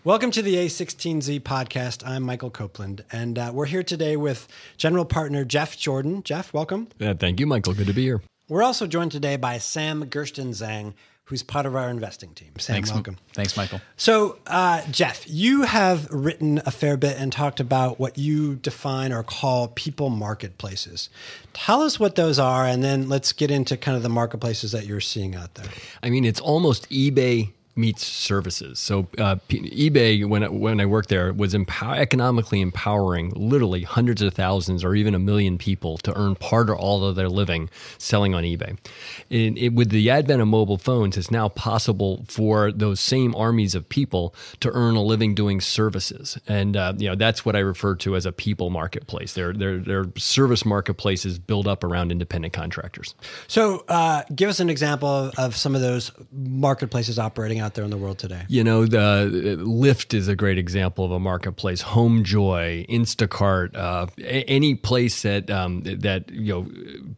Welcome to the a16z podcast. I'm Michael Copeland, and we're here today with general partner Jeff Jordan. Jeff, welcome. Thank you, Michael. Good to be here. We're also joined today by Sam Gerstenzang, who's part of our investing team. Sam, welcome. Thanks, Michael. So, Jeff, you have written a fair bit and talked about what you define or call people marketplaces. Tell us what those are, and then let's get into kind of the marketplaces that you're seeing out there. I mean, it's almost eBay meets services. So eBay, when I worked there, was economically empowering literally hundreds of thousands or even 1 million people to earn part or all of their living selling on eBay. With the advent of mobile phones, it's now possible for those same armies of people to earn a living doing services. And that's what I refer to as a people marketplace. They're service marketplaces built up around independent contractors. So give us an example of some of those marketplaces operating out there in the world today. The Lyft is a great example of a marketplace. HomeJoy, Instacart, any place that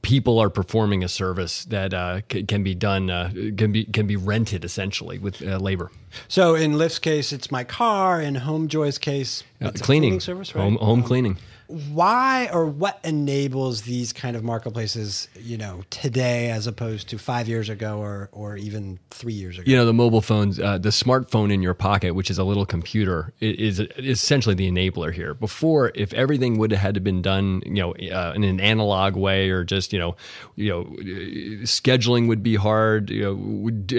people are performing a service that can be done, can be rented essentially with labor. So in Lyft's case, it's my car. In HomeJoy's case, it's cleaning. A cleaning service, right? Home cleaning. Why or what enables these kind of marketplaces, today as opposed to 5 years ago or even 3 years ago? The mobile phones, the smartphone in your pocket, which is a little computer, is essentially the enabler here. Before, if everything would have had to been done, in an analog way, or just, scheduling would be hard.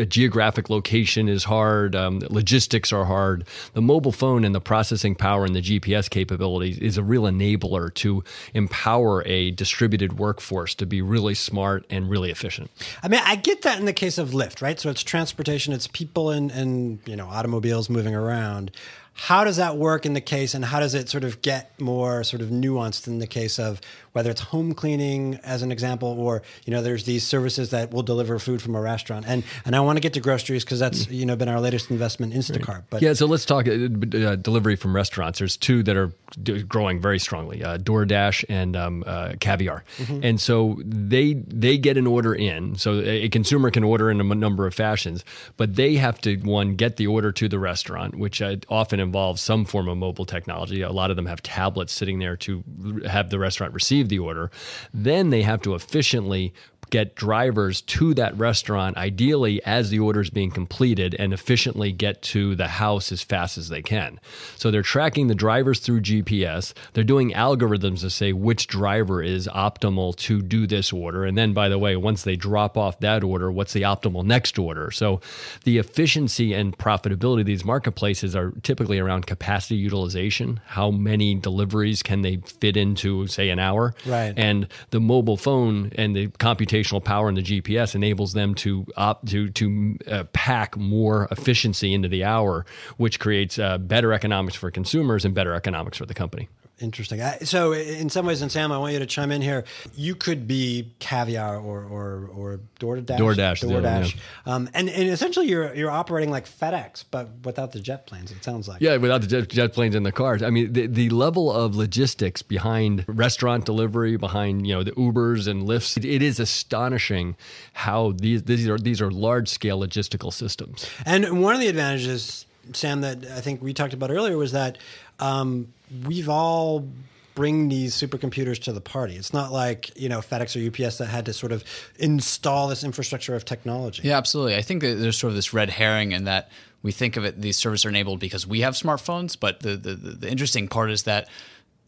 Geographic location is hard. Logistics are hard. The mobile phone and the processing power and the GPS capabilities is a real enabler to empower a distributed workforce to be really smart and really efficient. I mean, I get that in the case of Lyft, right? So it's transportation, it's people and automobiles moving around. How does that work in the case, and how does it sort of get more sort of nuanced in the case of whether it's home cleaning as an example, or there's these services that will deliver food from a restaurant, and I want to get to groceries because that's been our latest investment, Instacart. Right. But yeah, so let's talk delivery from restaurants. There's two that are growing very strongly: DoorDash and Caviar. Mm-hmm. And so they get an order in. So a consumer can order in a number of fashions, but they have to get the order to the restaurant, which often involves some form of mobile technology. A lot of them have tablets sitting there to have the restaurant receive the order. Then they have to efficiently get drivers to that restaurant, ideally as the order is being completed, and efficiently get to the house as fast as they can. So they're tracking the drivers through GPS. They're doing algorithms to say which driver is optimal to do this order. And then, by the way, once they drop off that order, what's the optimal next order? So the efficiency and profitability of these marketplaces are typically around capacity utilization. How many deliveries can they fit into, say, an hour? Right. And the mobile phone and the computational power in the GPS enables them to pack more efficiency into the hour, which creates better economics for consumers and better economics for the company. Interesting. So in some ways, and Sam, I want you to chime in here. You could be Caviar or DoorDash. DoorDash. Yeah. And essentially you're operating like FedEx, but without the jet planes, it sounds like. Yeah, without the jet planes and the cars. I mean, the level of logistics behind restaurant delivery, behind the Ubers and Lyfts, it is astonishing how these are large scale logistical systems. And one of the advantages, Sam, that I think we talked about earlier was that we've all bring these supercomputers to the party. It's not like, FedEx or UPS that had to sort of install this infrastructure of technology. Yeah, absolutely. I think that there's sort of this red herring in that we think of it, these services are enabled because we have smartphones, but the interesting part is that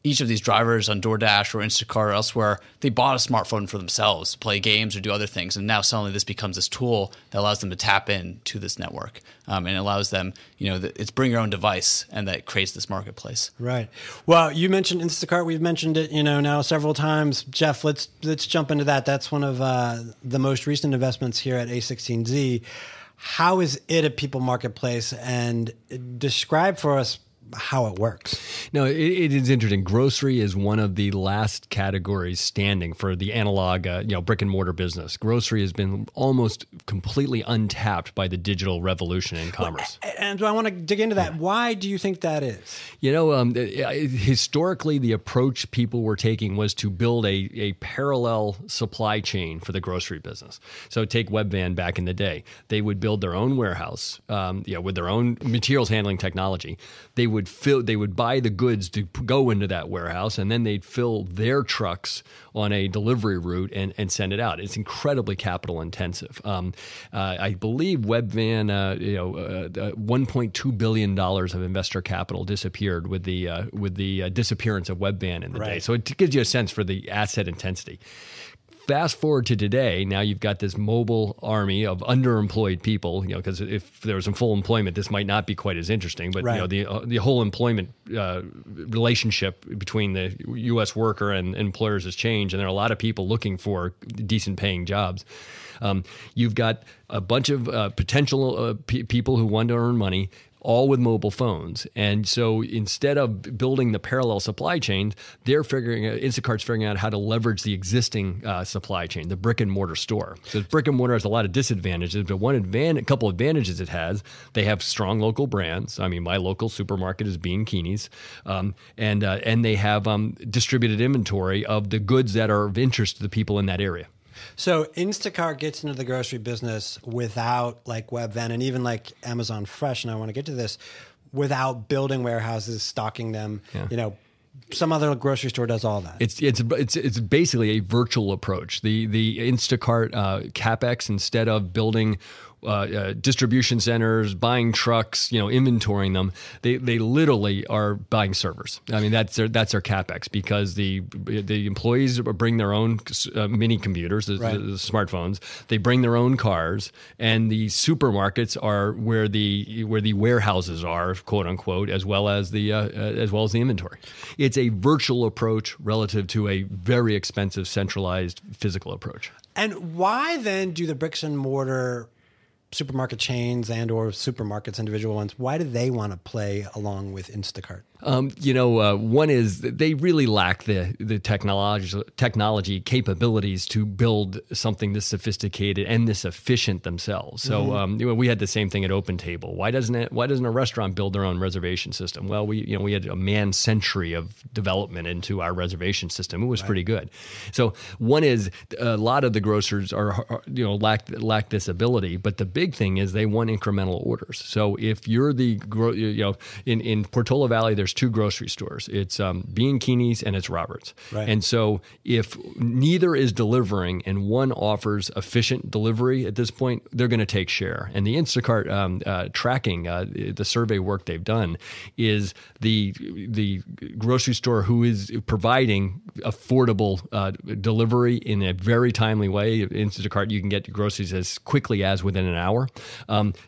each of these drivers on DoorDash or Instacart or elsewhere, they bought a smartphone for themselves to play games or do other things. And now suddenly this becomes this tool that allows them to tap into this network. And it allows them, it's bring your own device, and that creates this marketplace. Right. Well, you mentioned Instacart. We've mentioned it, now several times. Jeff, let's jump into that. That's one of the most recent investments here at A16Z. How is it a people marketplace? And describe for us how it works. No, it is interesting. Grocery is one of the last categories standing for the analog, brick and mortar business. Grocery has been almost completely untapped by the digital revolution in commerce. And I want to dig into that. Why do you think that is? Historically, the approach people were taking was to build a parallel supply chain for the grocery business. So take Webvan back in the day. They would build their own warehouse, with their own materials handling technology. They would buy the goods to go into that warehouse, and then they'd fill their trucks on a delivery route and send it out. It's incredibly capital intensive. I believe Webvan, $1.2 billion of investor capital disappeared with the disappearance of Webvan in the day. So it gives you a sense for the asset intensity. Fast forward to today, now you've got this mobile army of underemployed people, because if there was some full employment, this might not be quite as interesting. But the whole employment relationship between the U.S. worker and employers has changed, and there are a lot of people looking for decent paying jobs. You've got a bunch of potential people who want to earn money, all with mobile phones. And so instead of building the parallel supply chains, Instacart's figuring out how to leverage the existing supply chain, the brick and mortar store. So brick and mortar has a lot of disadvantages, but a couple advantages it has. They have strong local brands. I mean, my local supermarket is Bean Keeney's. And they have distributed inventory of the goods that are of interest to the people in that area. So Instacart gets into the grocery business without like Webvan and even like Amazon Fresh, and I want to get to this, without building warehouses, stocking them. Yeah. Some other grocery store does all that. It's basically a virtual approach. The Instacart CapEx, instead of building distribution centers, buying trucks, inventorying them, they literally are buying servers. I mean, that's their CapEx, because the employees bring their own mini computers, the smartphones. They bring their own cars, and the supermarkets are where the warehouses are, quote unquote, as well as the inventory. It's a virtual approach relative to a very expensive centralized physical approach. And why then do the bricks and mortar supermarket chains and or supermarkets, individual ones, why do they want to play along with Instacart? One is they really lack the technology capabilities to build something this sophisticated and this efficient themselves. So we had the same thing at OpenTable. Why doesn't a restaurant build their own reservation system? Well, we had a man century of development into our reservation system. It was pretty good. So one is a lot of the grocers lack this ability, but the big thing is they want incremental orders. So if you're in Portola Valley, there's two grocery stores. It's Bean Keeney's and it's Roberts. Right. And so if neither is delivering and one offers efficient delivery at this point, they're going to take share. And the Instacart tracking, the survey work they've done, is the grocery store who is providing affordable delivery in a very timely way. Instacart, you can get your groceries as quickly as within an hour,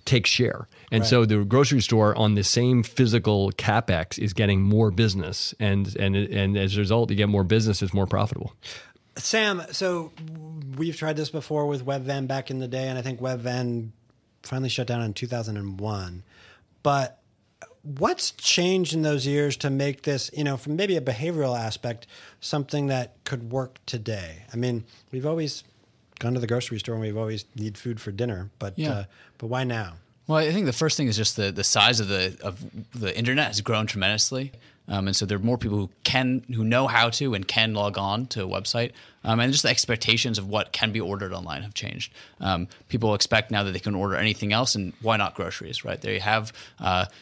take share. And so the grocery store on the same physical CapEx is getting more business. And as a result, you get more business, it's more profitable. Sam, so we've tried this before with Webvan back in the day, and I think Webvan finally shut down in 2001. But what's changed in those years to make this, from maybe a behavioral aspect, something that could work today? I mean, we've always gone to the grocery store and we've always need food for dinner, but why now? Well, I think the first thing is just the size of the internet has grown tremendously. And so there are more people who know how to and can log on to a website. And just the expectations of what can be ordered online have changed. People expect now that they can order anything else, and why not groceries, right? They have,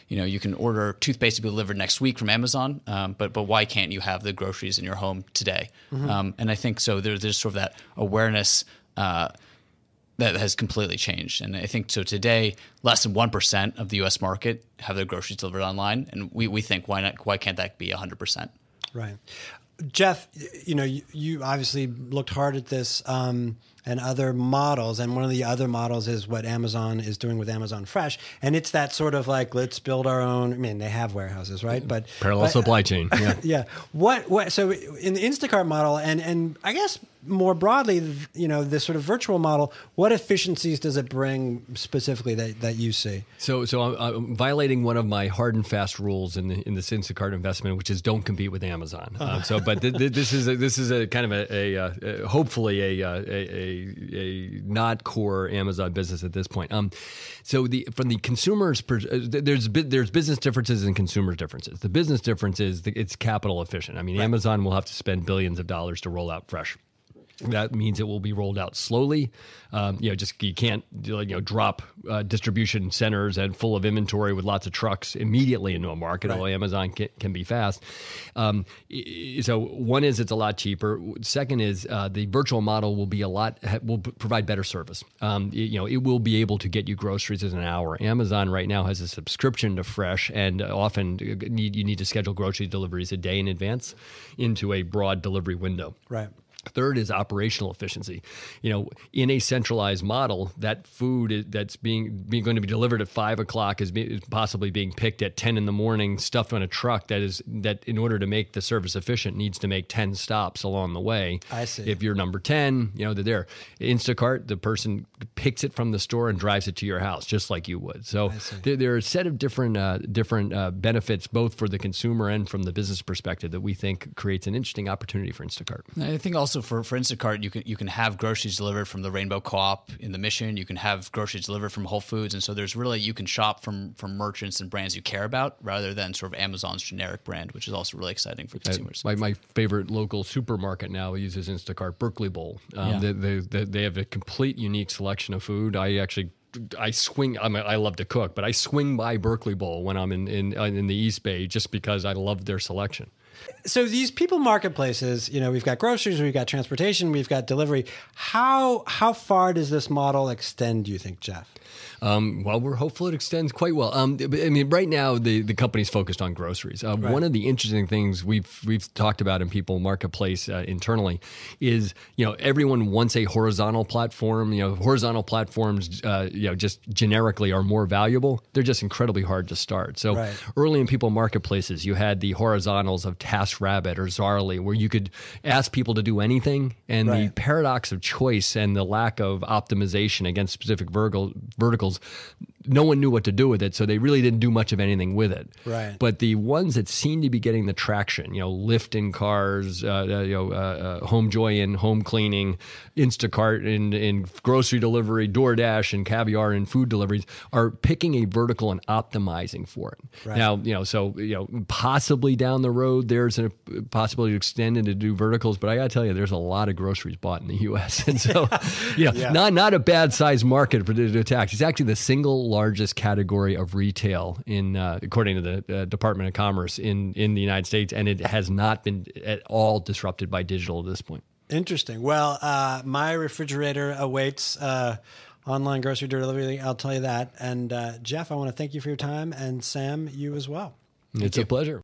you can order toothpaste to be delivered next week from Amazon, but why can't you have the groceries in your home today? And I think so there's sort of that awareness that has completely changed. And I think so today, less than 1% of the U.S. market have their groceries delivered online. And we think, why can't that be 100%? Right. Jeff, you obviously looked hard at this and other models. And one of the other models is what Amazon is doing with Amazon Fresh. And it's that sort of like, let's build our own. I mean, they have warehouses, right? But parallel supply chain. Yeah. Yeah. What? So in the Instacart model, and I guess more broadly, this sort of virtual model, what efficiencies does it bring specifically that you see? So I'm violating one of my hard and fast rules in this Instacart investment, which is don't compete with Amazon. But this is a kind of a hopefully a not core Amazon business at this point. From the consumers, there's business differences and consumer differences. The business difference is it's capital efficient. I mean, right. Amazon will have to spend billions of dollars to roll out fresh. That means it will be rolled out slowly. You can't drop distribution centers and full of inventory with lots of trucks immediately into a market. Although Amazon can be fast. So one is it's a lot cheaper. Second is the virtual model will provide better service. It will be able to get you groceries in an hour. Amazon right now has a subscription to Fresh, and often you need to schedule grocery deliveries a day in advance into a broad delivery window. Right. Third is operational efficiency. In a centralized model, that food that's going to be delivered at 5 o'clock is possibly being picked at 10 in the morning, stuffed on a truck that in order to make the service efficient needs to make 10 stops along the way. I see. If you're number 10, they're there. Instacart, the person picks it from the store and drives it to your house, just like you would. So there are a set of different benefits, both for the consumer and from the business perspective, that we think creates an interesting opportunity for Instacart. I think also for Instacart, you can have groceries delivered from the Rainbow Co-op in the Mission. You can have groceries delivered from Whole Foods, and so you can shop from merchants and brands you care about rather than sort of Amazon's generic brand, which is also really exciting for consumers. My favorite local supermarket now uses Instacart, Berkeley Bowl. They have a complete unique selection of food. I love to cook, but I swing by Berkeley Bowl when I'm in the East Bay just because I love their selection. So these people marketplaces, we've got groceries, we've got transportation, we've got delivery. How far does this model extend, do you think, Jeff? Well, we're hopeful it extends quite well. Right now the company's focused on groceries. Right. One of the interesting things we've talked about in people marketplace internally is everyone wants a horizontal platform. Horizontal platforms just generically are more valuable. They're just incredibly hard to start. So early in people marketplaces, you had the horizontals of TaskRabbit or Zarly, where you could ask people to do anything, and the paradox of choice and the lack of optimization against specific verticals, no one knew what to do with it, so they really didn't do much of anything with it. Right. But the ones that seem to be getting the traction, Lyft in cars, HomeJoy in home cleaning, Instacart in grocery delivery, DoorDash and Caviar in food deliveries, are picking a vertical and optimizing for it. Right. Now, possibly down the road there's a possibility to extend and to do verticals, but I got to tell you, there's a lot of groceries bought in the U.S. And so, not a bad sized market for to attack. It's actually the single largest category of retail according to the Department of Commerce in the United States, and it has not been at all disrupted by digital at this point. Interesting. Well, my refrigerator awaits online grocery delivery. I'll tell you that. And Jeff, I want to thank you for your time, and Sam, you as well. It's a pleasure.